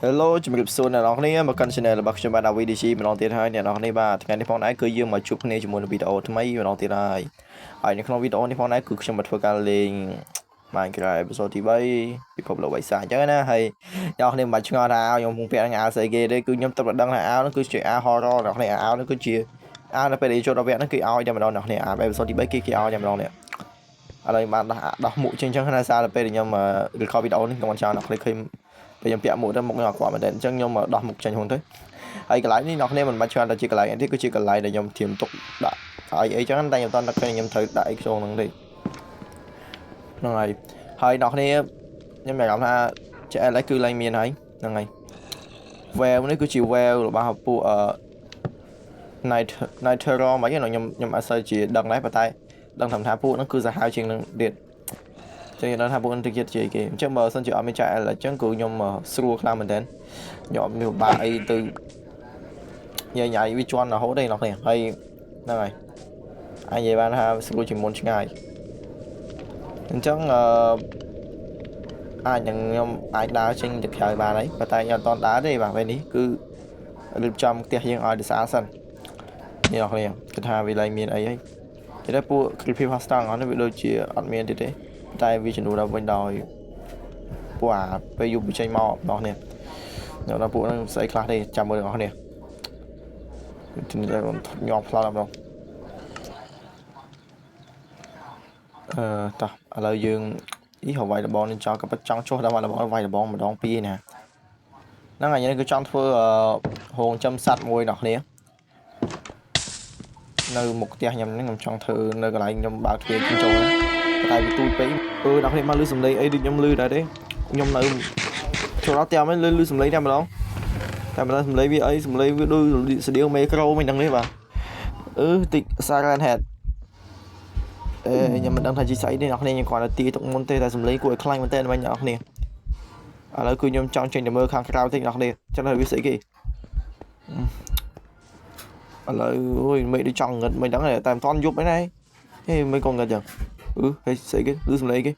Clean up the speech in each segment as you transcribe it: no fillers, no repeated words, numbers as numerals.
Hello ជំរាបសួរអ្នកនរគ្នាមកកាន់ channel របស់ខ្ញុំបាទ VDC ម្ដងទៀតហើយអ្នកនរគ្នាបាទថ្ងៃនេះផងដែរគឺយើងមកជួបគ្នាជាមួយនឹងវីដេអូថ្មីម្ដងទៀតហើយនៅក្នុងវីដេអូនេះផងដែរគឺខ្ញុំមកធ្វើការលេង Minecraft episode ទី3ពិភពលោកបិសាចអញ្ចឹងណាហើយអ្នកនរគ្នាមិនបាច់ឆ្ងល់ថាខ្ញុំពងពាក់អាវស្អីគេទេគឺខ្ញុំទឹកដឹងថាអាវនោះគឺជាអាវ horror អ្នកនរគ្នាអាវនោះគឺជាអាវនៅពេលដែលចូលដល់វគ្គហ្នឹងគឺឲ្យតែម្ដងអ្នកនរគ្នាអាវ episode ទី3គេឲ្យតែម្ដងនេះឥឡូវបានដោះមុខចឹងណាសារទៅពេលដែលខ្ញុំ record វីដេអូនេះខ្ញុំមិនចង់អ្នកនរគ្នាឃើញពេលខ្ញុំពាក់មួកទៅមុខខ្ញុំអត់គាត់មែនទេអញ្ចឹងខ្ញុំមកដោះមុខចេញហ្នឹងទៅហើយកន្លែងនេះអ្នកនរគ្នាមិនបាច់ឆ្ងល់ថាជាកន្លែងអីទេគឺជាកន្លែងដែលខ្ញុំធៀមទុកដាក់អីចឹងតែខ្ញុំអត់ដឹងថាខ្ញុំត្រូវដាក់អីក្នុងហ្នឹងទេហ្នឹងហើយអ្នកនរគ្នាខ្ញុំមានអារម្មណ៍ថាជា LS គឺឡើងមានហើយហ្នឹងហើយ wave នេះគឺជា wave របស់ពួក Nitro មកខ្ញុំអត់សូវជាដឹងដែរប៉ុន្តែដឹងថាពួកហ្នឹងគឺសាហាវជាងនឹងទៀតចឹងខ្ញុំដឹងថាពួកនឹងទឹកចិត្តជាគេអញ្ចឹងបើសិនជាអត់មានចាក់ L អញ្ចឹងគឺខ្ញុំស្រួលខ្លាំងមែនតើខ្ញុំអត់មានបាក់អីទៅញ៉ៃវាជន់រហូតទេអ្នកនេះហើយហ្នឹងហើយអាចនិយាយបានថាស្រួលជាងមុនឆ្ងាយអញ្ចឹងអាចនឹងខ្ញុំអាចដើរចេញទៅក្រៅបានហើយប៉ុន្តែខ្ញុំអត់តន់ដើរទេបាទពេលនេះគឺរៀបចំផ្ទះយើងឲ្យស្អាតសិននេះអ្នកនេះគឺថាវាឡើងមានអីហើយតែពួក creepy pasta អស់នេះវាដូចជាអត់មានទៀតទេតែវាជំនួសដល់វិញដោយពួកពេលយប់ចេញមកបងនេះអ្នកដល់ពួកហ្នឹងស្អីខ្លះទេចាំមើលបងប្អូននេះញ៉ាំផ្លាត់បងតោះឥឡូវយើងហវាយដបងនេះចោលក៏ចង់ចុះដល់ដបងវាយដបងម្ដងពីរណាហ្នឹងហើយនេះគឺចង់ធ្វើហងចំសัตว์មួយអ្នកនេះនៅមុខផ្ទះខ្ញុំហ្នឹងខ្ញុំចង់ធ្វើនៅកន្លែងខ្ញុំបើកទ្វារចូលណាតែវាទូចពេកអ្នកនេះមកលឺសំឡេងអីដូចខ្ញុំលឺដែរទេខ្ញុំនៅចូលដល់ផ្ទះមិនលឺសំឡេងតែម្ដងសំឡេងវាអីសំឡេងវាដូចស្តៀងមេក្រូមិនដឹងទេបាទតិច Siren Head ខ្ញុំមិនដឹងថាជីស្អីទេអ្នកនេះខ្ញុំគាត់ទៅទីទុកមុនទេតែសំឡេងគួរឲ្យខ្លាញ់មែនតើវិញអ្នកនេះឥឡូវគឺខ្ញុំចង់ចេញទៅមើលខាងក្រៅតិចអ្នកនេះចឹងហើយវាស្អីគេឥឡូវអូយមិនដូចចង់ងឹតមិនដឹងតែមិនទាន់យប់ឯណាហេមិនក៏ងឹតចឹងហេស្អីគេឮសំឡេងគេ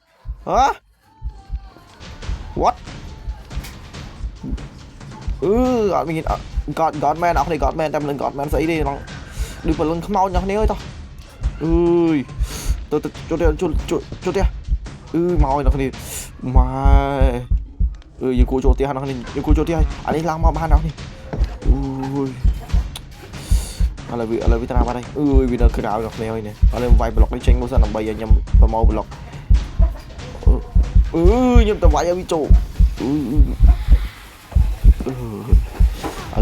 what អត់មានGod man អស់នេះ God man តែមិន God man ស្អីទេឡងដូចបលឹងខ្មោចអ្នកនេះអើយតោះទៅចូលផ្ទះមកឲ្យអ្នកនេះម៉ែយើងគួរចូលផ្ទះអ្នកនេះយើងគួរចូលផ្ទះអានេះឡើងមកបានអ្នកនេះឥឡូវវាត្រាបាត់ហើយវានៅក្រៅអ្នកនេះហើយនេះឥឡូវវាយប្លុកនេះចេញមកសិនដើម្បីឲ្យខ្ញុំប្រម៉ូប្លុកខ្ញុំទៅវាយឲ្យវាចូលឥ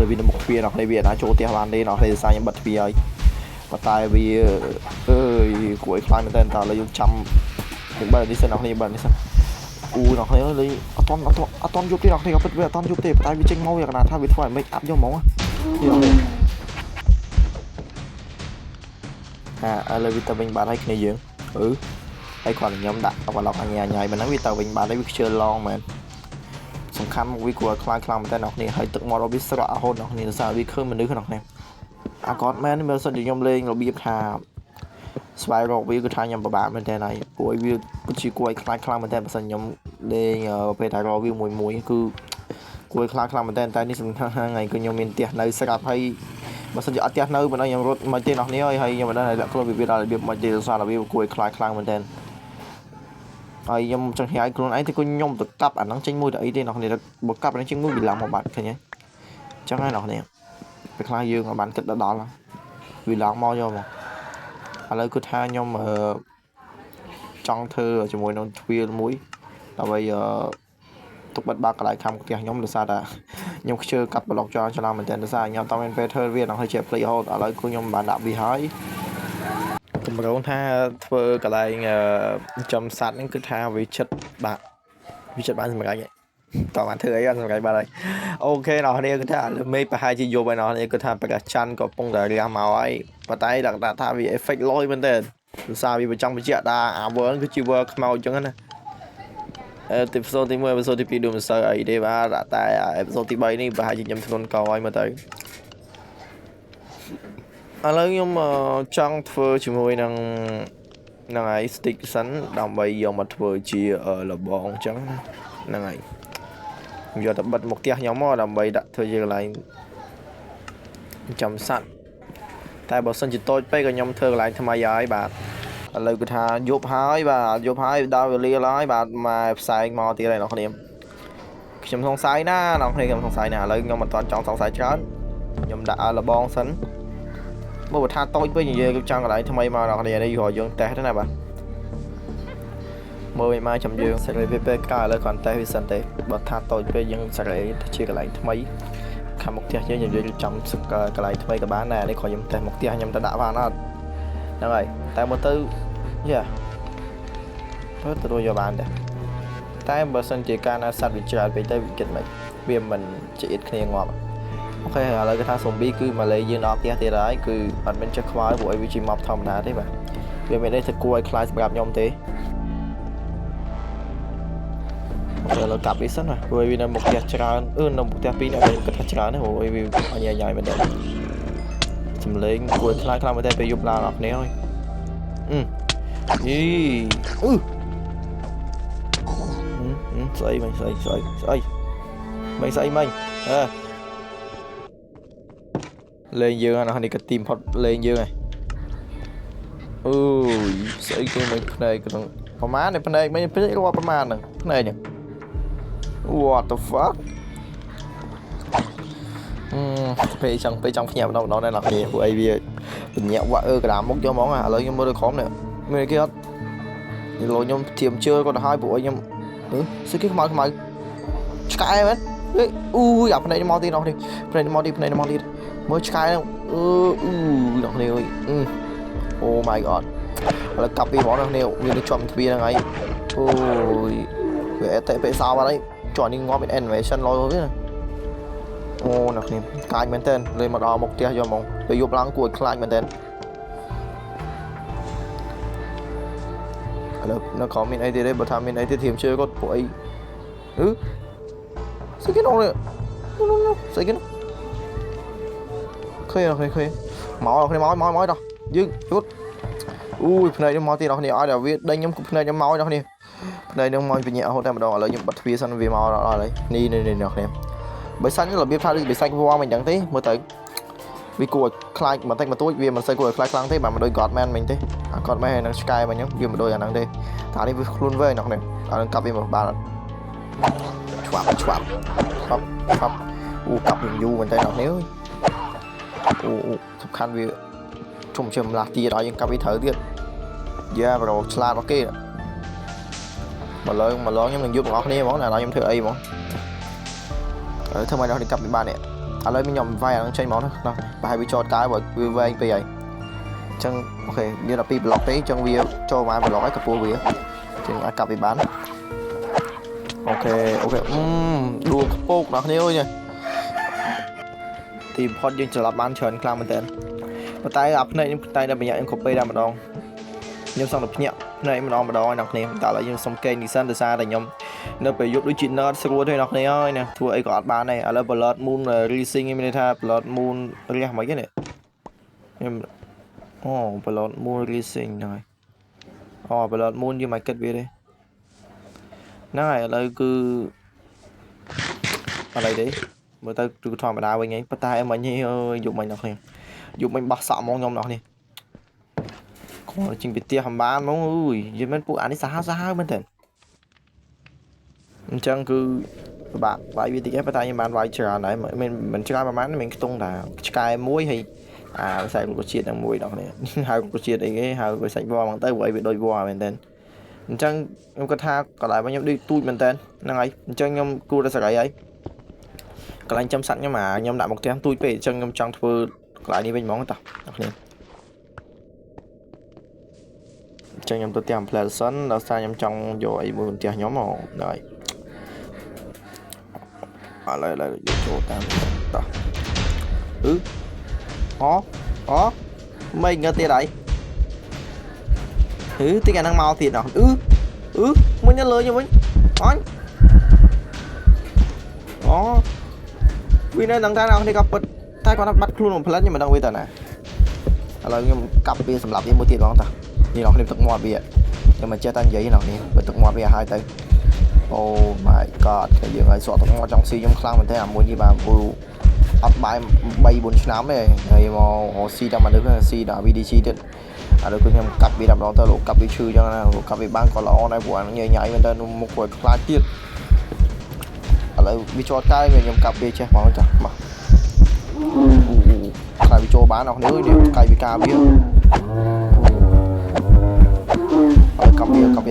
ឡូវវានៅមុខទ្វារអ្នកនេះវាអាចចូលផ្ទះបានទេអ្នកនេះសារខ្ញុំបិទទ្វារហើយប៉ុន្តែវាគួរឲ្យខ្លាចមែនតើឥឡូវយើងចាំយើងបើនេះសិនអ្នកនេះបើនេះសិនអ្នកនេះលេងអត់តន់យប់ទេអ្នកនេះក៏ពិតវាអត់តន់យប់ទេប៉ុន្តែវាចេញមកវាកណាថាវាធ្វើឲ្យ make up យកហ្មងនេះឥឡូវវាទៅវិញបានហើយគ្នាយើងហើយគាត់ខ្ញុំដាក់បឡុកអញ្ញាញ៉ៃមិនហ្នឹងវាទៅវិញបានហើយវាខ្ជិលឡងមែនសំខាន់មកវាគួរឲ្យខ្លាំងមែនតើអ្នកនេះហើយទឹកមាត់របស់វាស្រក់រហូតអ្នកនេះសារវាឃើញមនុស្សក្នុងនេះអាកតមែនមើលសិនខ្ញុំលេងរបៀបថាស្វែងរកវាគឺថាខ្ញុំពិបាកមែនតើហើយព្រោះវាគឺជាគួរឲ្យខ្លាំងមែនតើបើសិនខ្ញុំលេងពេលថារកវាមួយគឺគួរឲ្យខ្លាំងមែនតើតែនេះសំខាន់ថ្ងៃគឺខ្ញុំមានផ្ទះនៅស្រាប់ហើយបើសិនជាអត់ផ្ទះនៅប៉ុណ្ណឹងខ្ញុំរត់មកទេអ្នកនេះហើយខ្ញុំមិនដឹងថាលក្ខខ្លួនវាដល់របៀបមកទេសារវាគួរឲ្យខ្លាំងមែនតើហើយខ្ញុំចង់ហៅខ្លួនឯងតែខ្ញុំទៅកាប់អាហ្នឹងចេញមួយទៅអីទេអ្នកនេះបើកាប់អាហ្នឹងចេញមួយវាឡើងមកបាត់ឃើញទេចឹងហើយអ្នកនេះពេលខ្លះយើងក៏បានគិតដល់វាឡើងមកយកមកឥឡូវគឺថាខ្ញុំចង់ធ្វើជាមួយនឹងទ្វារមួយដើម្បីទុកបិទបាក់កន្លែងខាងផ្ទះខ្ញុំដោយសារតែខ្ញុំខ្ជិលកាត់ប្លុកចោលមែនតើដោយសារខ្ញុំអត់មានពេលធ្វើវាដល់ហើយជាផ្លេចរហូតឥឡូវគឺខ្ញុំបានដាក់វាហើយកម្រងថាធ្វើកន្លែងចំសัตว์ហ្នឹងគឺថាវាចិត្តបានសម្រាប់តើបានធ្វើអីអត់សម្រាប់បានហើយអូខេអ្នកនាងគឺថាមេឃប្រហែលជាយប់ហើយអ្នកនាងគឺថាប្រកាសច័ន្ទក៏កំពុងតែរះមកហើយប៉ុន្តែដាក់ថាវា effect លយមែនទេដោយសារវាបញ្ចាំងបញ្ជាក់ថាអា world គឺជា world ខ្មោចអញ្ចឹងណាទីepisode ទី1 episode ទី2ដូចមិនសូវអីទេបាទតែ episode ទី3នេះប្រហែលជាខ្ញុំធ្ងន់កហើយមើលទៅឥឡូវខ្ញុំចង់ធ្វើជាមួយនឹងហើយ stick សិនដើម្បីយកមកធ្វើជាលបងអញ្ចឹងហ្នឹងហើយ giờ tập bật một tia nhóm mò làm bày đặt thôi giờ lại chấm sẵn tại bảo sân chỉ tôi bây giờ nhóm thơ lại tham gia ấy bạn lời của thà giúp hai đau về lia lái bạn mà sai mò tia này nó không điểm chấm song sai na nó không song sai nè lời nhóm mình toàn chọn song sai chết nhóm đã là bon sấn một tha tôi với nhiều cái trang lại tham mà nó này đây hồi dương té thế này bạn mười mai chấm dương sẽ lấy VPK lại còn tay sân té bật tha tôi với dân sẽ lấy chia cái lại mấy khám một tia chứ nhiều chấm sức cái lại mấy cái bán này để khỏi dùng tay một tia nhầm ta đã vào nó đúng rồi tay một tư yeah thôi tôi cho bạn đây tay bờ sân chỉ can sát bị trà bị tay bị kịch mình vì mình chỉ ít khi ngọt ok là cái thang sùng bi cứ mà lấy dương nó tia tia đấy cứ bạn bên chắc khóa buổi vị trí mọc thòng đá thế mà vì mình đây thật cua class gặp nhau thế giờ là cặp đi sẵn rồi bởi vì là một tia trà nó một tia pin là mình có thể trà nữa bởi vì ở nhà mình đây chìm lên cua class mình đây phải giúp là ngọc néo thôi xây mình xây mình lên dương nó đi cái team hot lên dương này xây cái mình này cái thằng má này này mấy cái qua má này này nhỉ what the fuck phải trong nhà nó đây là gì của AV mình nhẹ quá cái đám mốc cho món lấy nhưng mới được khóm này mấy cái hết lỗi nhom tiệm chưa còn 2 buổi nhom sẽ cái mày sky em ấy gặp này mau đi nó đi này mau đi mới sky đâu nó này ơi oh my god là cặp đi bỏ nó nêu nguyên cái chom thuyền là ngay về sao vào đấy chọn đi ngon bên animation lo biết này nó này cài bên tên lên mà đo một tia cho mong để giúp lắng của client bên tên nó có mình ấy thì đây bật tham mình ấy thì thiểm chơi có bụi sao cái nó này sao cái nó khơi máu đâu dưng chút này nó máu thì nó này ai đều biết đây nhóm cục này nhóm máu đó này đây nó máu bị nhẹ hồi tam đầu là những bật phía sân vì máu đó đấy ni này nè bởi xanh là biết thay bị xanh qua mình chẳng thấy mới tới vì của client mà tay mà tôi vì mình xây của client thế mà đôi Godman mình thế Godman nó sky mà nhá vì một đôi là năng đây thả đi luôn với nó này cặp đi một bàn chọc cặp hình du mình tay nào nếu sắp khăn vì trùng chìm lạc tia đó nhưng cặp đi thở tiếp yeah rồi slide nó kia mà lớn nhưng mình giúp ngọt nè món nào đó em thử ấy món ở thương mại đó thì cặp bị ba nè lấy mình nhầm vai nó chơi món đó và hai bị cho cái bởi vì anh vậy chân ok như là pi block đấy trong video cho mà block cái cặp bia thì ai cặp bị bán ok đua cặp nó nhiều nha thì hot dương trở lại bán chờn clam mình tên và tay gặp này những tay đã bị nhận copy ra mà đòn nhưng xong được nhận này mà đòn nọc này tạo lại nhưng xong kênh đi sân từ xa là nhom nó phải giúp đối chuyện nó sẽ qua thôi nọc này ơi nè thua ấy có ba này là Blood Moon Racing em tha Blood Moon ra mấy cái này em Blood Moon Racing rồi Blood Moon như mày kết về đây này là cứ ở đây đấy mới tới cứ thò mà đào với nhỉ bắt tay em mình dùng mình nọc này dùng mình bắt sợ mong nhom nọc này còn trình bị tia hầm bán mong ơi mình phụ án đi xa bên thềm chẳng cứ bạn vài video tiếp tay nhưng bạn vài chờ này mình chơi mà bán mình tung là sky muối hay sai của chuyện đang muối đó này hai của chuyện đấy cái hai của sạch vo bằng tay vậy bị đôi vo bên tên chẳng em có tha còn lại bao nhiêu đi tui bên tên năng ấy chẳng em cua ra sợi ấy còn anh chăm sẵn nhưng mà nhom lại một tiếng tui về chân em trong thưa lại đi bên món tao chân em tôi tìm person nó sai em trong rồi mười tiền nhóm màu rồi lại chỗ ta mình nghe tiền đấy tí khả năng mau thiệt nào mới nhớ lời như vậy anh vì nên thằng ta nào thì gặp tay con bắt luôn một lần nhưng mà đang bây giờ này là cặp bia sầm lập đi mua tiền đó ta như nó thêm thực ngoại bia nhưng mà chơi tan giấy nào nè và thực ngoại bia hai tay Oh my god គេយើងឲ្យសក់ទាំងមកចង់ស៊ីខ្ញុំខ្លាំងមែនទេអាមួយនេះបាទពូអត់បាយ3 4ឆ្នាំទេហើយមកស៊ីតែមកលើស៊ីដល់ VDC ទៀតឥឡូវគឺខ្ញុំកាប់វា10ដងទៅលោកកាប់វាឈឺចឹងណាកាប់វាបានក៏ល្អដែរព្រោះអាញ៉ៃញ៉ៃមែនតើមុខគាត់ខ្លាចទៀតឥឡូវវាជាប់កាយខ្ញុំកាប់វាចេះហ្មងចាមកខ្លាចវាចូលបានអស់នេះកាយវាការវាកាប់វាងាប់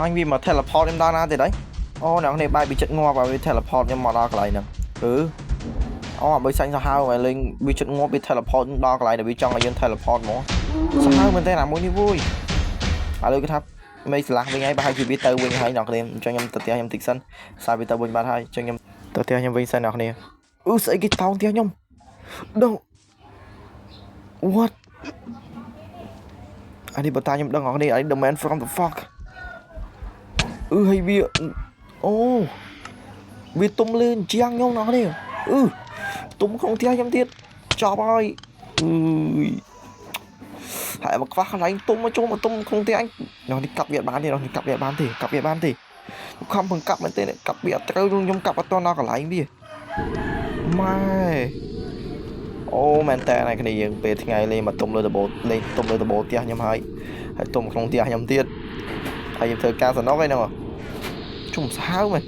អញវាមក teleport ខ្ញុំដល់ណាទៀតហើយអូអ្នកនេះបាយវាចិត្តងាប់ហើយវា teleport ខ្ញុំមកដល់កន្លែងហ្នឹងអូបើសាញ់សាហាវហើយលេងវាចិត្តងាប់វា teleport ដល់កន្លែងដែលវាចង់ឲ្យយើង teleport ហ្មងសាហាវមែនទេអាមួយនេះវួយឥឡូវគេថាមេឆ្លាស់វិញហើយបើឲ្យវាទៅវិញហើយអ្នកនេះអញ្ចឹងខ្ញុំទៅផ្ទះខ្ញុំតិចសិនសារវាទៅវិញបាត់ហើយអញ្ចឹងខ្ញុំទៅផ្ទះខ្ញុំវិញសិនអ្នកនេះស្អីគេតោងផ្ទះខ្ញុំដឹង what អានេះបើតាខ្ញុំដឹងអ្នកនេះអានេះ the man from the fuck ហើយវាអូវាទុំលឿនជាងខ្ញុំអ្នកនេះទុំក្នុងផ្ទះខ្ញុំទៀតចប់ហើយហើយមកខ្វះកន្លែងទុំមកជុំមកទុំក្នុងផ្ទះអញអ្នកនេះកាប់វាបានទេអ្នកនេះកាប់វាបានទេខំពឹងកាប់មែនទេកាប់វាអត់ត្រូវខ្ញុំកាប់អត់តដល់កន្លែងវាម៉ែអូមែនតើឯគ្នាយើងពេលថ្ងៃលេងមកទុំលើដបូលេងទុំលើដបូផ្ទះខ្ញុំហើយទុំក្នុងផ្ទះខ្ញុំទៀតហើយខ្ញុំធ្វើការសំណុកហ្នឹងជុំសាហាវមែន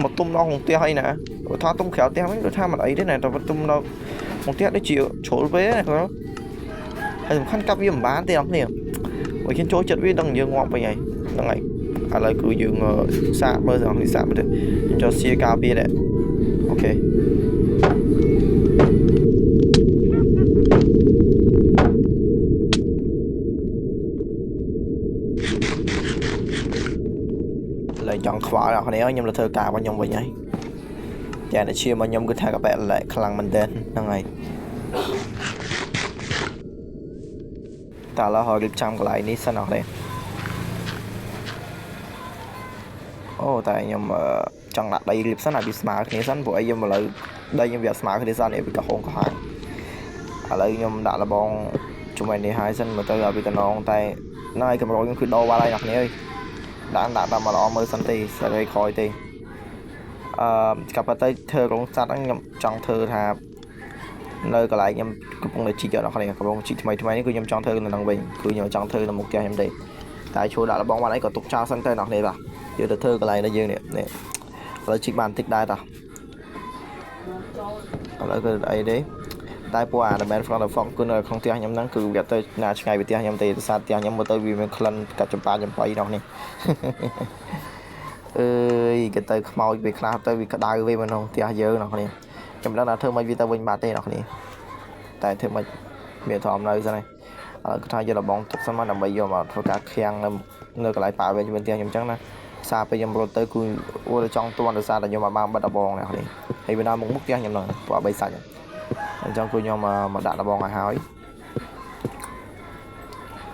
មកទុំដល់ក្នុងផ្ទះហើយណាបើថាទុំក្រៅផ្ទះវិញដូចថាមិនអីទេណាតែទុំដល់ក្នុងផ្ទះដូចជាជ្រុលពេកណាគាត់ហើយសំខាន់កាប់វាមិនបានទេអស់គ្នាបើខ្ញុំចូលចិត្តវាដឹងយើងងាប់វិញហើយហ្នឹងហើយឥឡូវគឺយើងសាកមើលអស់គ្នាសាកមើលទៅខ្ញុំចូលសៀការពារដែរអូខេចង់ខ្វល់អ្នកគ្នាខ្ញុំទៅធ្វើការរបស់ខ្ញុំវិញហើយចាអ្នកឈាមរបស់ខ្ញុំគឺថាកាបែលែកខ្លាំងមែនទែនហ្នឹងហើយតើឥឡូវហើយរៀបចំកន្លែងនេះសិនអស់ទេអូតែខ្ញុំចង់ដាក់ដីរៀបសិនឲ្យវាស្មើគ្នាសិនព្រោះអីខ្ញុំឥឡូវដីខ្ញុំវាស្មើគ្នាសិនវាកំហុងកំហាំងឥឡូវខ្ញុំដាក់លបងជាមួយនេះហើយសិនមើលទៅឲ្យវាតំណងតែហ្នឹងហើយកម្រោខ្ញុំគឺដោបាល់ហើយអ្នកគ្នាអើយដាក់មកល្អមើលសិនទេស្រីក្រោយទេកាប់ទៅធ្វើរោងសัตว์ខ្ញុំចង់ធ្វើថានៅកន្លែងខ្ញុំកំពុងតែជីកដល់អ្នកកំពុងជីកថ្មីនេះគឺខ្ញុំចង់ធ្វើនៅនឹងវិញគឺខ្ញុំចង់ធ្វើនៅមុខផ្ទះខ្ញុំទេតែឈួរដាក់លបងបាត់អីក៏ទុកចោលសិនទៅអ្នកនេះបាទយើងទៅធ្វើកន្លែងដែលយើងនេះឥឡូវជីកបានតិចដែរតាឥឡូវគឺអីទេតែពួកអា man from the fox គឺនៅក្នុងផ្ទះខ្ញុំហ្នឹងគឺវាទៅណាឆ្ងាយពីផ្ទះខ្ញុំទេដោយសារផ្ទះខ្ញុំមើលទៅវាមានក្លិនកាច់ចម្ប៉ាចំបៃនោះនេះអើយគេទៅខ្មោចវាខ្លះទៅវាក្តៅវិញក្នុងផ្ទះយើងនោះនេះខ្ញុំដឹងថាធ្វើមិនវាទៅវិញបាត់ទេនោះនេះតែធ្វើមិនមានធំនៅសិនហើយឥឡូវគាត់ថាយកលបងទុកសិនមកដើម្បីយកមកធ្វើការឃាំងនៅកន្លែងប៉ាវិញជាមួយផ្ទះខ្ញុំអញ្ចឹងណាសារពេលខ្ញុំរត់ទៅគឺអូចង់ទាន់ដោយសារតែខ្ញុំបានបិទដបងនេះហើយវានៅមុខផ្ទះខ្ញុំហ្នឹងពួកអបីសាច់អញ្ចឹងគឺខ្ញុំមកដាក់ដបងឲ្យហើយ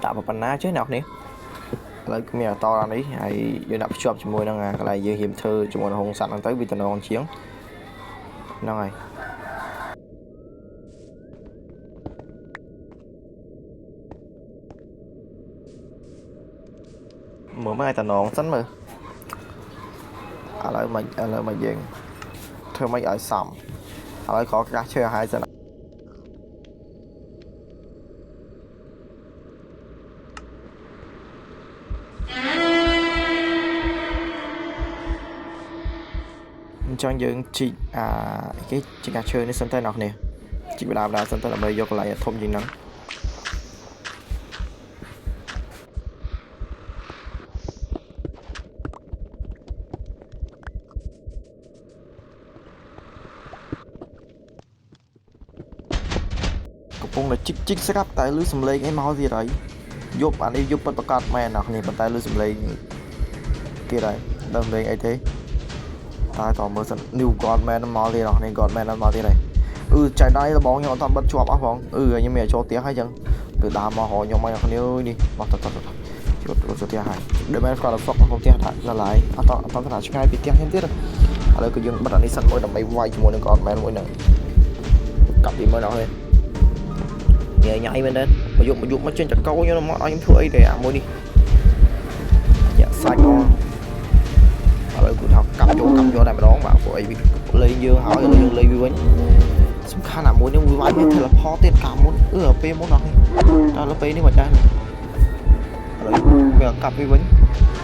ដាក់ប៉ុណ្ណាចេះអ្នកនេះឥឡូវមានអតដល់នេះហើយយើងដាក់ភ្ជាប់ជាមួយនឹងកន្លែងយើងហ៊ានធ្វើជាមួយនឹងហុងសัตว์ហ្នឹងទៅវាតំណងជាងហ្នឹងហើយមើលមកឲ្យតំណងសិនមើលឥឡូវមកយើងធ្វើមិនឲ្យសមឥឡូវខកកាសឈើឲ្យហើយសិនអញ្ចឹងយើងជីកគេជីកកាសឈើនេះសិនទៅអ្នកនេះជីកបដាសិនទៅដើម្បីយកកន្លែងធំជាងហ្នឹងកំពុងតែជីកស្រាប់តែលឺសំឡេងអីមកទៀតហើយយប់អានេះយប់ពិតប្រកបមែនអ្នកនេះប៉ុន្តែលឺសំឡេងទៀតហើយដឹងសំឡេងអីទេតែតមើលសិន New Godman មកទៀតអ្នកនេះ Godman មកទៀតហើយចៃដៃលបងខ្ញុំអត់តាមបិទជាប់អស់ផងខ្ញុំមានចូលផ្ទះហើយចឹងគឺដើរមករកខ្ញុំមកអ្នកនេះនេះមកទៅចូលផ្ទះហើយដូចមែនគាត់ហ្វុកក្នុងផ្ទះថាឡាយអត់ថាឆ្ងាយពីផ្ទះខ្ញុំទៀតឥឡូវគឺយើងបិទអានេះសិនមួយដើម្បីវាយជាមួយនឹង Godman មួយហ្នឹងកាប់ពីមើលដល់ហើយញ៉ៃមែនទេ mà dụng nó trên chặt câu nhưng mà anh thua ấy để à mua đi dạ sai con rồi cũng học cầm vô này mà đón bảo của ấy bị lấy dương hỏi rồi dương lấy vui súng khá là muốn những vui vãi thì là khó tiền cả muốn ở p muốn nói ta là p nếu mà cha rồi bây giờ cặp với vĩnh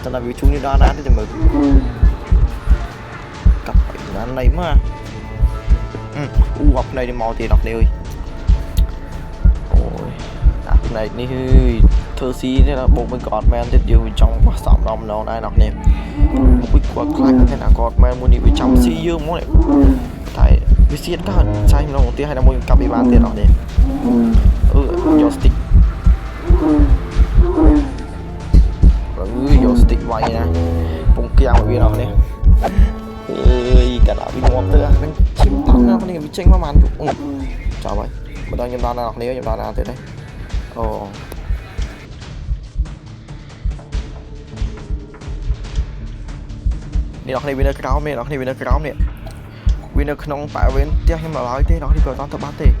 cho là vì chú như đa đá thì mực cặp anh này mà gặp này đi mò thì đọc đi ơi ôi này đi thơ xí thế là bộ mình gọt men tiếp dù trong sọm lòng nó đây đọc nè một cái quả clay thế nào gọt men muốn đi với trong xí dương muốn này tại vì xiết các sai nó một tí hay là muốn cặp bị bán tiền đọc nè joystick joystick vay nè bông kia một viên đọc nè cả đã bị ngọt tới anh chim tắn nó này bị tranh mà màn chào vậy mà đang nhầm đàn đọc nếu nhầm đàn tới đây đi đọc này bên cái nè đọc này bên cái nè bên không phải bên tiếc nhưng mà nói thế đó thì còn tao tập bát thì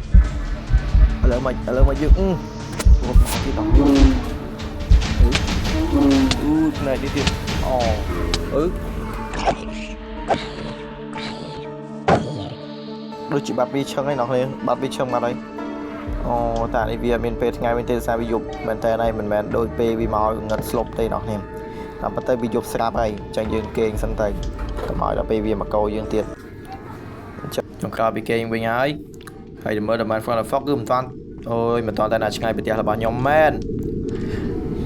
ở lỡ mà dựng thì đọc này đi tìm đôi chị bát bi chân ấy nó lên bát bi chân mà đây tại đây vì mình ngay bên tên sao bị dục bên tay này mình đôi p bị màu ngật slop tay nó em làm bắt tay bị dục sáp này chẳng dừng kênh sân tay tao hỏi là p vì mà câu dương tiền trong kho bị kênh bên ấy hay mới được mình phải là phóc gươm toàn ôi mà toàn tay là ngay bên tiền là bao nhóm men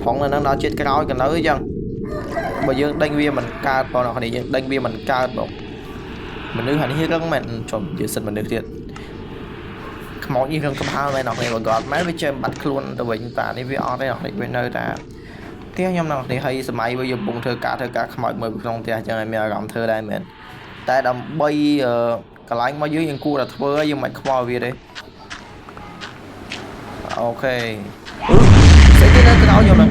phóng là nó chết cái nói cần nói chăng bây giờ đánh viên mình ca bao nào này đánh viên mình ca bộ mình nữ hành hiếp các mình chồng dự sinh mình được thiệt món như không có bao này nọc này mà gọt mấy với chơi bắt luôn từ bệnh ta đi với ở đây nọc này bên nơi ta tiếp nhóm nọc thì hay máy bây giờ bùng thơ cả mọi người không thì cho nên mình làm thơ đây mình tại đầm bay cả lạnh mà dưới những cu là thơ nhưng mà không bao việc đấy ok sẽ cái cái đó vô nè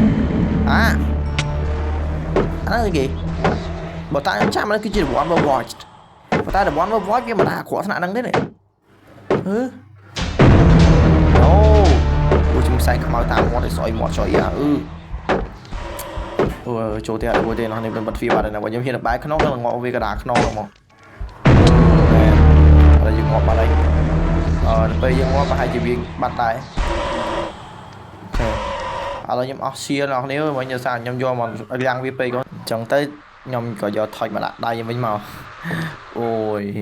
nó là gì bảo ta em chạm nó cái gì là one watch bảo ta là one watch cái mà đã của thằng đang đấy này ôi chúng sai không ta một để soi một soi chỗ tiền của tiền nó này bên bật phi vào đây là bao nhiêu hiện là bãi nó là ngọ về cả đá nó là một là dùng ngọ vào đây bây giờ ngọ vào hai chỉ viên bắt tay là nhầm oxy nó nếu mà nhớ sao nhầm vô mà đang VP có chẳng tới nhầm có do thôi mà đặt đây với màu ôi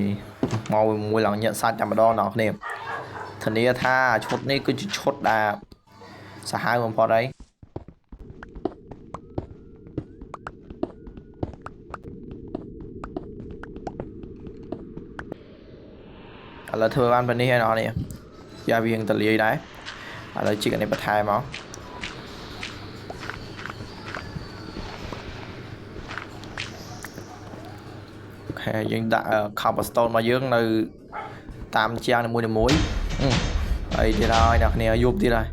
màu mùi lần nhận sai chạm đo nó nè thần đi tha chốt này cứ chốt đà xã hai cònพอ đấy là thừa ăn bên đây nó nè gia viên tự lý đấy là chỉ cần này bật hai máu dương đã cobblestone mà dương từ tam trang là mua được muối đây thì rồi nè giúp thì đây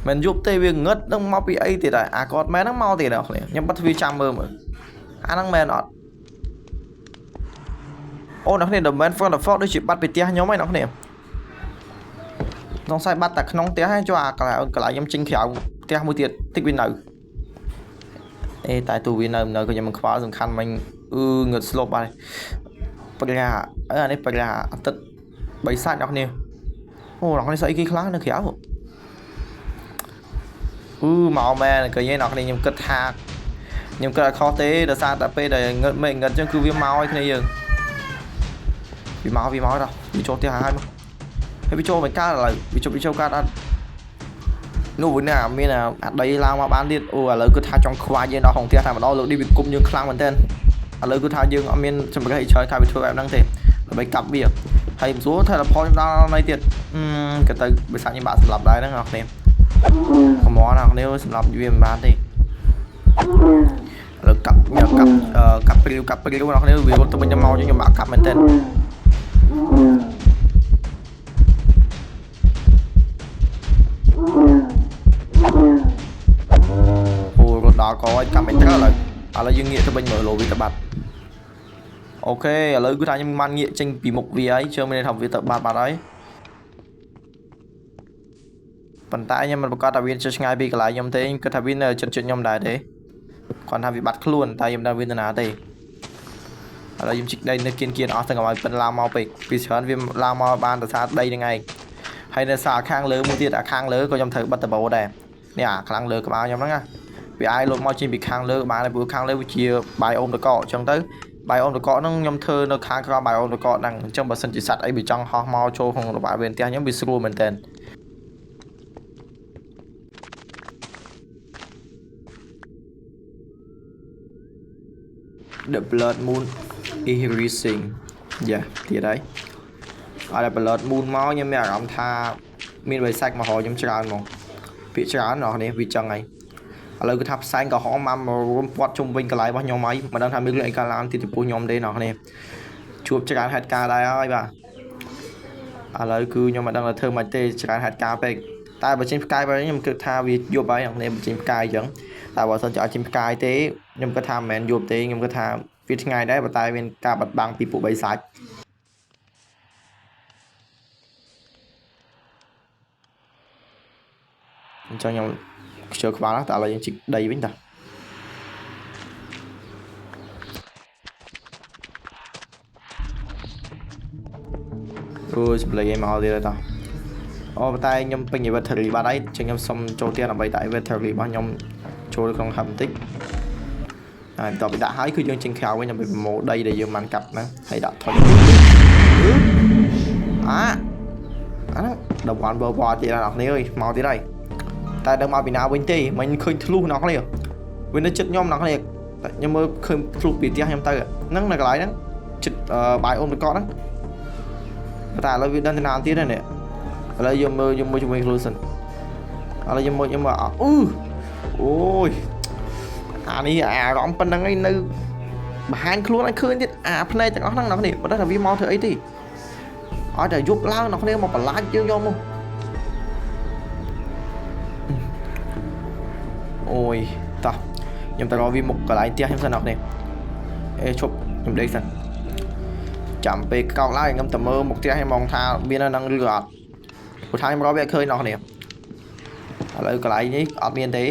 mình giúp tê viên ngất nó mau bị ấy thì đây còn mấy nó mau thì đâu nhưng bắt vi trăm mơ mà đang mê nó nó này đồng bên phong là phong đôi chị bắt bị tia nhóm mấy nó nè nó sai bắt tạc nóng tia hay cho cả lại em chinh khéo tia mua tiền tích viên nào tại tù viên nào có nhà mình khóa dùng khăn mình ngược slope này Pagla ở đây Pagla tất bảy sát nhóc nhiều nó này xây cái khá nó khéo màu mè này cái dây nọc này nhưng cất hạt nhưng cái khó tế là sao tại để mình ngật cho cứ viêm máu hay này vì máu đâu bị cho tiêu hai mà hay bị cho mình ca là bị cho ca đã nụ với nào miền nào đây lao mà bán điện lời cứ tha trong khoa gì nó không tiếc mà đó đi bị cung nhưng khang mình tên lời cứ tha dương ở miền trong cái chơi thay bị thua em đang thể bị cặp việc hay số thay là phó ra này tiền cái tay bị sao như bạn làm đấy đó ngọc nè không món nào nếu làm viêm bán thì là cặp riêu nó nếu vì con tụi mình mau cho nhưng bạn cặp mình tên con đó có cặp mình chắc là dương nghĩa cho bên mở lộ vì tập bạc ok lấy cứ thay nhưng man nghĩa tranh vì một vì ấy chơi bên học vì tập bạc đấy ប៉ុន្តែខ្ញុំមិនប្រកាសថាវាឆ្ងាយពីកន្លែងខ្ញុំទេគិតថាវានៅជិតខ្ញុំដែរទេគាត់ថាវាបាត់ខ្លួនតែខ្ញុំដឹងវាទៅណាទេឥឡូវខ្ញុំជីកដីនៅគៀនអស់ទាំងឲ្យប៉ិនឡើងមកពេកពីច្រើនវាឡើងមកបានដោយសារដីហ្នឹងឯងហើយនៅសារខាងលើមួយទៀតអាខាងលើក៏ខ្ញុំត្រូវបិទតបោដែរនេះអាខាងលើក្បាលខ្ញុំហ្នឹងណាវាអាចលោតមកចេញពីខាងលើបានព្រោះខាងលើវាជាបាយអូមតកអញ្ចឹងទៅបាយអូមតកហ្នឹងខ្ញុំធ្វើនៅខាងក្រោមបាយអូមតកហ្នឹងអញ្ចឹងបើសិនជាសัตว์អីវាចង់ហោះមកចូលក្នុងរបាវាផ្ទះខ្ញុំវាស្រួលមែនតើThe blood moon is rising យ៉ាទៀតហើយអត់ blood moon មកខ្ញុំមានអារម្មណ៍ថាមានបិសាច់មករកខ្ញុំច្រើនហ្មងពាក្យច្រើនអស់នេះវាចឹងហើយឥឡូវគឺថាផ្សែងក្រហមមករួមពាត់ជុំវិញកន្លែងរបស់ខ្ញុំហើយមិនដឹងថាមានរឿងអីកើតឡើងទៀតចំពោះខ្ញុំទេអ្នកនេះជួបច្រើនហេតុការណ៍ដែរហើយបាទឥឡូវគឺខ្ញុំមិនដឹងថាធ្វើមិនទេច្រើនហេតុការណ៍ពេកតែបើចេញផ្កាយវិញខ្ញុំគិតថាវាយប់ហើយអ្នកនេះចេញផ្កាយអញ្ចឹងតែបើសិនជាឲ្យចេញផ្កាយទេខ្ញុំគិតថាមិនមែនយប់ទេខ្ញុំគិតថាវាថ្ងៃដែរប៉ុន្តែមានការបាត់បង់ពីពួកបិសាចអញ្ចឹងខ្ញុំខ្ជិលក្បាលតែឥឡូវយើងជីកដីវិញតាអូសម្លេងឯងមកទៀតហើយតាអូប៉ុន្តែខ្ញុំពេញ inventory បាត់ហើយអញ្ចឹងខ្ញុំសុំចូលទៀតដើម្បីដាក់ inventory របស់ខ្ញុំចូលក្នុង hub បន្តិចហើយបន្ទាប់ពីដាក់ហើយគឺយើងចេញក្រៅវិញដើម្បីប្រមូលដីដែលយើងបានកាប់ហ្នឹងហើយដាក់ថុយអាហ្នឹងដល់បានបើទៀតអ្នកគ្នាអើយមកទៀតហើយតែដឹងមកពីណាវិញទេមិនឃើញធ្លុះអ្នកគ្នាវានៅចិត្តខ្ញុំអ្នកគ្នាខ្ញុំមើលឃើញធ្លុះពីផ្ទះខ្ញុំទៅហ្នឹងនៅកន្លែងហ្នឹងចិត្តបាយអូនប្រកបហ្នឹងតែឥឡូវវាដឹងទៅណាទៀតហើយនេះឥឡូវយើងមើលជាមួយខ្លួនសិនឥឡូវខ្ញុំមើលអូយអានេះអារម្មណ៍ប៉ុណ្្នឹងឯងនៅបង្ហាញខ្លួនឲ្យឃើញទៀតអាផ្នែកទាំងអស់ហ្នឹងអ្នកគ្នាមិនដឹងថាវាមកធ្វើអីទេឲ្យតែយប់ឡើងអ្នកគ្នាមកបន្លាចយើងយកមកអូយតោះខ្ញុំទៅរកវាមុខកន្លែងផ្ទះខ្ញុំសិនអ្នកនេះអេឈប់ខ្ញុំដេកសិនចាំពេលកោកឡើងខ្ញុំទៅមើលមុខផ្ទះខ្ញុំមកថាមាននៅនឹងឬអត់ព្រោះថាខ្ញុំរកវាឃើញអ្នកនេះឥឡូវកន្លែងនេះអត់មានទេ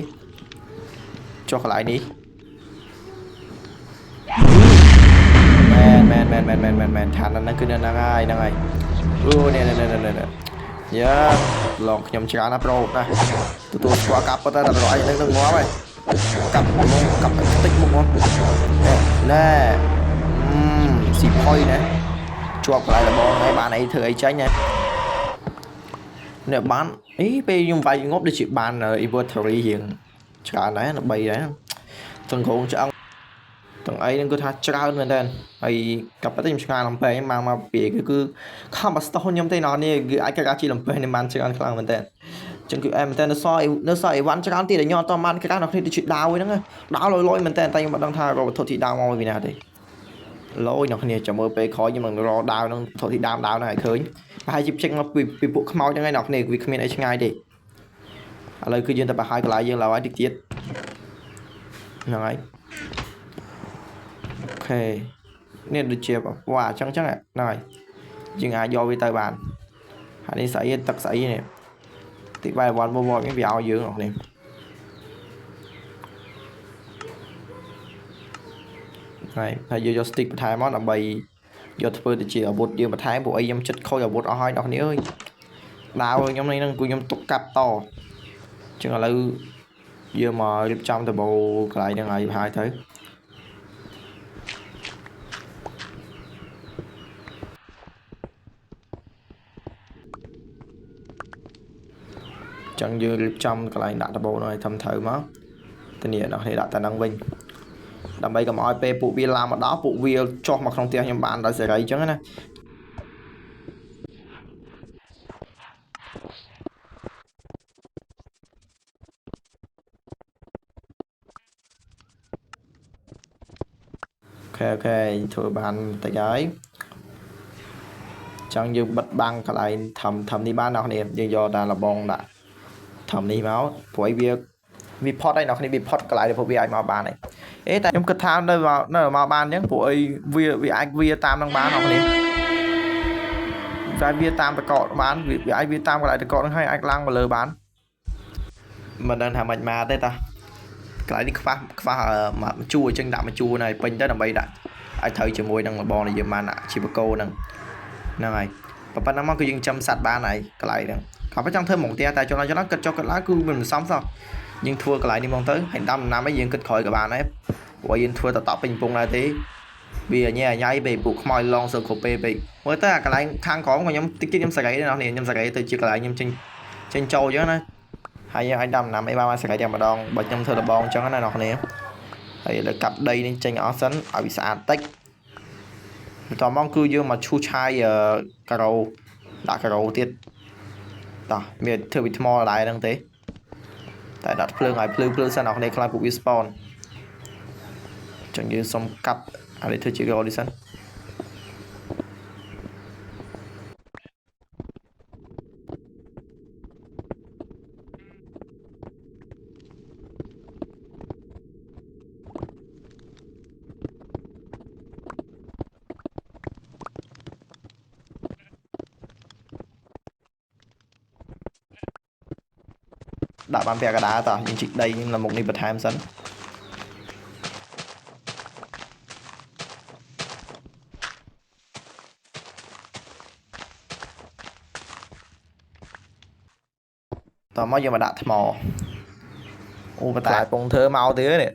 ចុះកន្លែងនេះមែនឋានហ្នឹងគឺនៅហ្នឹងហើយអូនេះយ៉ាឡងខ្ញុំច្រើនណាស់ប្រូណាទទួលស្គាល់កាប់ប៉ុន្តែរកអីនឹងងាប់ហើយកាប់តិចមុខមកណែស៊ីផុយណាជាប់កន្លែងដបងហើយបានអីធ្វើអីចាញ់ណានេះបានអីពេលខ្ញុំវាយងប់ដូចជាបាន inventory រៀងច្រើនដែរ13ដែរទាំងក្រុងឆ្អឹងទាំងអីហ្នឹងគឺថាច្រើនមែនតើហើយកាប់តែខ្ញុំឆ្ងាយលំពេងមកពីគឺខំបស្ទោខ្ញុំទេណោះនេះគឺអាចកាជាលំពេងនេះបានច្រើនខ្លាំងមែនតើចឹងគឺអែមែនតើនៅសល់អីវ៉ាន់ច្រើនទៀតដែលខ្ញុំអត់តបានក្រាស់នៅគ្នាដូចជាដាវហ្នឹងដាវលយមែនតើតែខ្ញុំមិនដឹងថារកវត្ថុទីដាវមកពីណាទេលយនៅគ្នាចាំមើលពេលក្រោយខ្ញុំនឹងរកដាវហ្នឹងវត្ថុទីដាវហ្នឹងឲ្យឃើញប្រហែលជាចេញមកពីពួកខ្មោចហ្នឹងឯងនៅគ្នាវាគ្មានអីឆ្ងាយទេឥឡូវគឺយើងទៅបោះហើយកន្លែងយើងឡើយតិចទៀតហ្នឹងហើយអូខេនេះដូចជាវ៉ាអញ្ចឹងហ្នឹងហើយយើងអាចយកវាទៅបានហើយនេះស្អីទឹកស្អីនេះទីបាយវ៉ាន់វ៉ាន់នេះវាឲ្យយើងអស់នេះហើយយក stick បន្ថែមមកដើម្បីយកធ្វើទៅជាអាវុធយើងបន្ថែមពួកអីខ្ញុំចិត្តខូចអាវុធអស់ហើយអ្នកនេះអើយដាវខ្ញុំនេះហ្នឹងគឺខ្ញុំទុកកាប់តចឹងឥឡូវយើងមករៀបចំតបោកន្លែងហ្នឹងហើយទៅចឹងយើងរៀបចំកន្លែងដាក់តបោនោះឲ្យធ្វើមកទៅនេះអ្នកនេះដាក់តែហ្នឹងវិញដើម្បីកុំឲ្យពេលពួកវាឡាមកដល់ពួកវាចុះមកក្នុងផ្ទះខ្ញុំបានដោយសេរីអញ្ចឹងណាអូខេធ្វើបានតិចហើយចឹងយើងបិទបាំងកន្លែងធំនេះបានអ្នកនេះយើងយកតាលបងដាក់ធំនេះមកព្រោះវាផុតហើយអ្នកនេះវាផុតកន្លែងពួកវាអាចមកបានហើយតែខ្ញុំគិតថានៅមកបានអញ្ចឹងព្រោះអីវាអាចវាតាមនឹងបានអ្នកនេះតែវាតាមតកកបានវាអាចវាតាមកន្លែងតកកហ្នឹងហើយអាចឡើងមកលើបាន mình đang làm mà thế ta cái đi pha mà chua chân đạm mà chua này pin tới làm bay đã ai thấy chỉ môi đang mà bò này giờ mà nè chỉ có cô đang này và nó cứ dừng chăm sạch ba này cái lại đang họ phải trong thêm một tia tại cho nó cho cái lá cứ mình sống sao nhưng thua cái lại đi mong tới hành tâm năm mấy dương kịch khỏi các bạn ấy quay yên thua tập bình bùng lại tí bây giờ nha nhai về buộc mồi long sờ cột bị với ta cái lại khang khó của nhóm tích nhóm sài gãy nó này nhóm sài gãy từ chưa lại nhóm trên châu chứ nó hay anh đâm nằm ba sài gãy mà đòn bật nhóm thơ là bon cho cái này nè hay là cặp đây nên tranh ó sấn ở bị xã tích tao mong cứ dương mà chu chai cà rô đã cà rô tiết đó miền thưa bị mò lại đang thế tại đặt phơi ngày phơi sang học này khai phục respawn chẳng như xong cặp ở đây thưa chị gọi đi sân đã bán vé cả đá tao nhưng chị đây là một niềm bật ham sân tao mới giờ mà đặt mò ô mà tại bông thơ mau thế này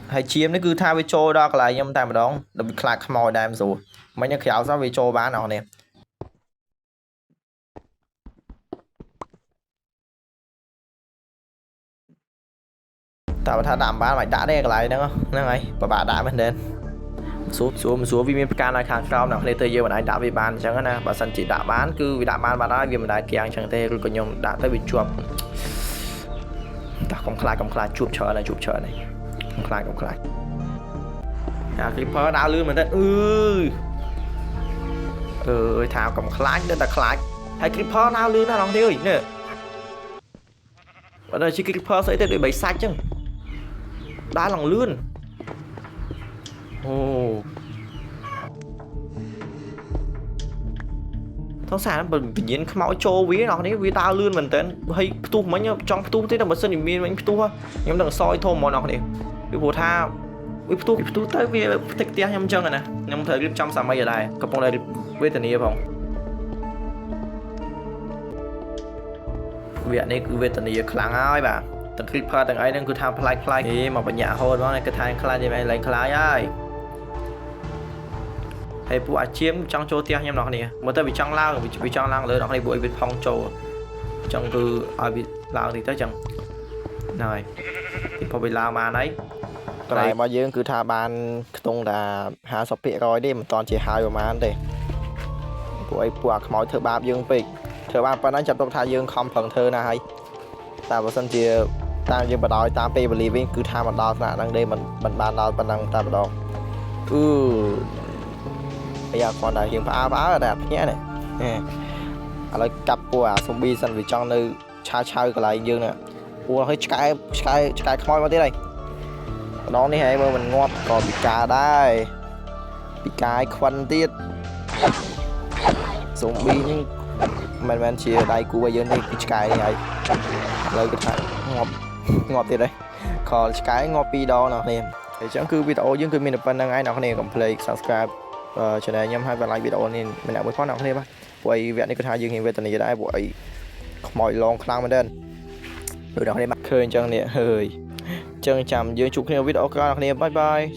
hay chiếm nó cứ tha với trôi đó là nhưng tại mà đón đập khai mò đam rồi mấy nhà khéo sao với trôi bán nào nè tao tha đảm bán mày đã đây lại nữa nè mày và bà đã bên đến xuống vì miền can này khang sau nào đây tới giờ mà đã về bàn chẳng nè bà sân chỉ đã bán cứ vì đã bán bà đã vì mình đã kiang chẳng thế rồi còn nhom đã tới bị chuột ta không khai chuột chờ này không khai à Creeper đau lươn mình đấy thảo cầm khai nên là khai hay Creeper đau lươn nó lòng thế ơi nè ở đây chỉ Creeper sẽ tới bị sạch chứ đá lòng lươn thằng sản mình nhìn máu trâu ví nó đấy vì tao lươn mình tên hay tu mấy nhá trong tu thế là một sân miền mình tu nhóm đằng soi thô màu nó này cái bộ tha tu tới vì thích tia nhâm chân rồi nè nhâm thời clip trong sao mấy giờ đây có phong đây với tình yêu không viện này cứ về tình yêu kháng ai bà từng Creeper từng ấy đang cứ tham play thì mà bệnh nhà hôn đó này cái thằng play thì mày lấy play ai hay phụ chiếm trong chỗ tia nhâm nó này mà ta bị trong lao bị trong lao rồi nó này bụi bị phong trầu trong cứ ở bị lao thì tới chẳng này thì có bị lao mà đấy cái này bao nhiêu cứ tha ban tung là hạ sập bịa rồi đi mà toàn chỉ hai mà ăn đây bụi mọi thợ ba dương bị thợ ba phải nói chập tông tha dương không phần thơ nào hay ta vào sân chia ta dương bà đòi ta pay believing cứ tha mà đo là đang đây mình ban đo ban đăng ta bà đo bây giờ còn là hiện phá là đẹp nhé này là cặp của zombie sân vì trong nơi chơi cái lại dương nè hơi sky khói vào thế này đó đi hay mà mình ngọt còn bị cá đây bị cá khoăn tiết zombie nhưng mình chia đây của bây giờ này cái sky này lời cái thằng ngọt thì đây còn sky ngọt pi đó nào nè thì chẳng cứ video nhưng cứ mình được đăng ai nào này còn play subscribe cho nên nhâm hai và like video nên mình lại mới phát nào thêm á quay vẹn đi cái hai dương hiện về tình hình đây buổi mọi lòng khang bên đây rồi đó đây mặt khơi chân nè hơi chân chạm dưới chụp video các bạn bye bye